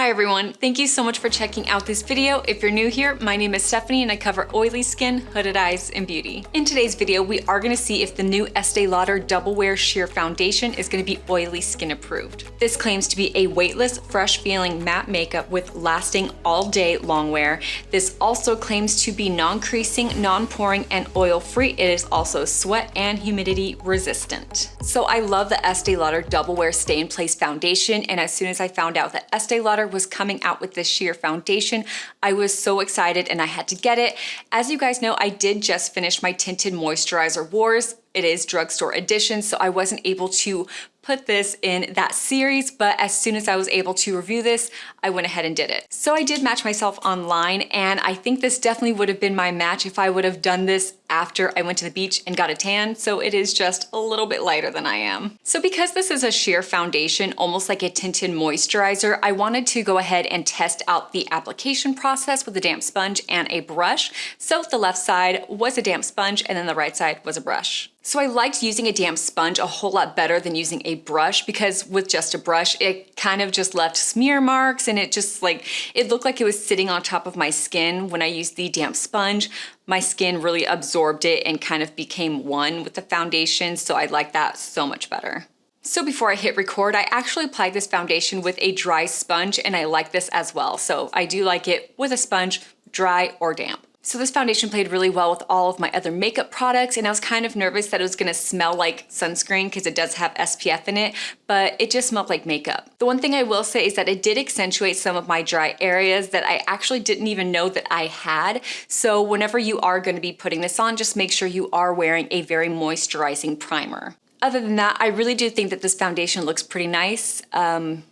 Hi everyone, thank you so much for checking out this video. If you're new here, my name is Stephanie and I cover oily skin, hooded eyes, and beauty. In today's video, we are gonna see if the new Estee Lauder Double Wear Sheer Foundation is gonna be oily skin approved. This claims to be a weightless, fresh feeling matte makeup with lasting all day long wear. This also claims to be non-creasing, non-poring, and oil-free. It is also sweat and humidity resistant. So I love the Estee Lauder Double Wear Stay in Place Foundation, and as soon as I found out that Estee Lauder was coming out with this sheer foundation, I was so excited and I had to get it. As you guys know, I did just finish my tinted moisturizer wars. It is drugstore edition, so I wasn't able to put this in that series, but as soon as I was able to review this, I went ahead and did it. So I did match myself online, and I think this definitely would have been my match if I would have done this after I went to the beach and got a tan, so it is just a little bit lighter than I am. So because this is a sheer foundation, almost like a tinted moisturizer, I wanted to go ahead and test out the application process with a damp sponge and a brush. So the left side was a damp sponge and then the right side was a brush. So I liked using a damp sponge a whole lot better than using a brush, because with just a brush, it kind of just left smear marks and it just it looked like it was sitting on top of my skin. When I used the damp sponge, my skin really absorbed it and kind of became one with the foundation. So I like that so much better. So before I hit record, I actually applied this foundation with a dry sponge, and I like this as well. So I do like it with a sponge, dry or damp. So this foundation played really well with all of my other makeup products, and I was kind of nervous that it was gonna smell like sunscreen because it does have SPF in it, but it just smelled like makeup. The one thing I will say is that it did accentuate some of my dry areas that I actually didn't even know that I had. So whenever you are gonna be putting this on, just make sure you are wearing a very moisturizing primer. Other than that, I really do think that this foundation looks pretty nice in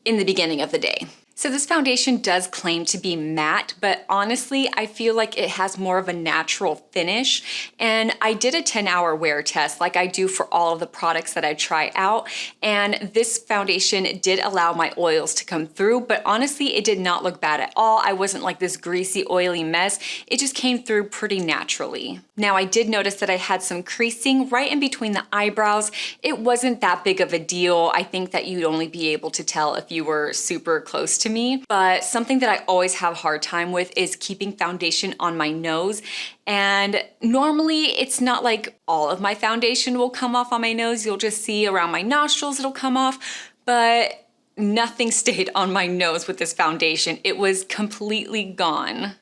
the beginning of the day. So this foundation does claim to be matte, but honestly, I feel like it has more of a natural finish. And I did a 10-hour wear test like I do for all of the products that I try out. And this foundation did allow my oils to come through, but honestly, it did not look bad at all. I wasn't like this greasy, oily mess. It just came through pretty naturally. Now, I did notice that I had some creasing right in between the eyebrows. It wasn't that big of a deal. I think that you'd only be able to tell if you were super close to me, but something that I always have a hard time with is keeping foundation on my nose. And normally it's not like all of my foundation will come off on my nose. You'll just see around my nostrils it'll come off, but nothing stayed on my nose with this foundation. It was completely gone.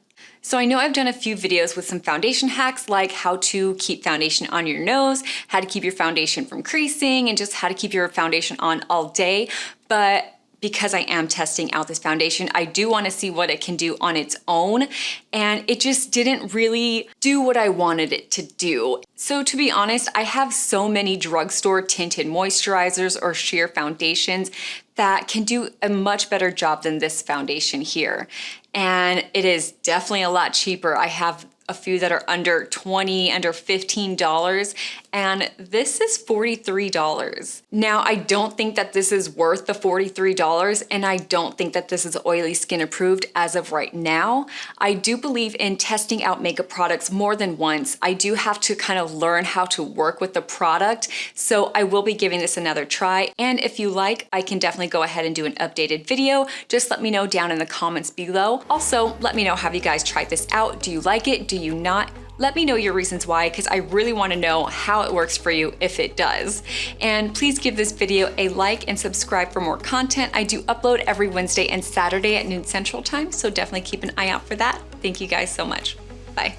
So I know I've done a few videos with some foundation hacks, like how to keep foundation on your nose, how to keep your foundation from creasing, and just how to keep your foundation on all day. But because I am testing out this foundation, I do want to see what it can do on its own, and it just didn't really do what I wanted it to do. So to be honest, I have so many drugstore tinted moisturizers or sheer foundations that can do a much better job than this foundation here. And it is definitely a lot cheaper. I have a few that are under $20, under $15, and this is $43. Now, I don't think that this is worth the $43, and I don't think that this is oily skin approved as of right now. I do believe in testing out makeup products more than once. I do have to kind of learn how to work with the product, so I will be giving this another try, and if you like, I can definitely go ahead and do an updated video. Just let me know down in the comments below. Also, let me know, have you guys tried this out? Do you like it? Do you not? Let me know your reasons why, because I really want to know how it works for you if it does. And please give this video a like and subscribe for more content. I do upload every Wednesday and Saturday at noon Central Time, so definitely keep an eye out for that. Thank you guys so much. Bye.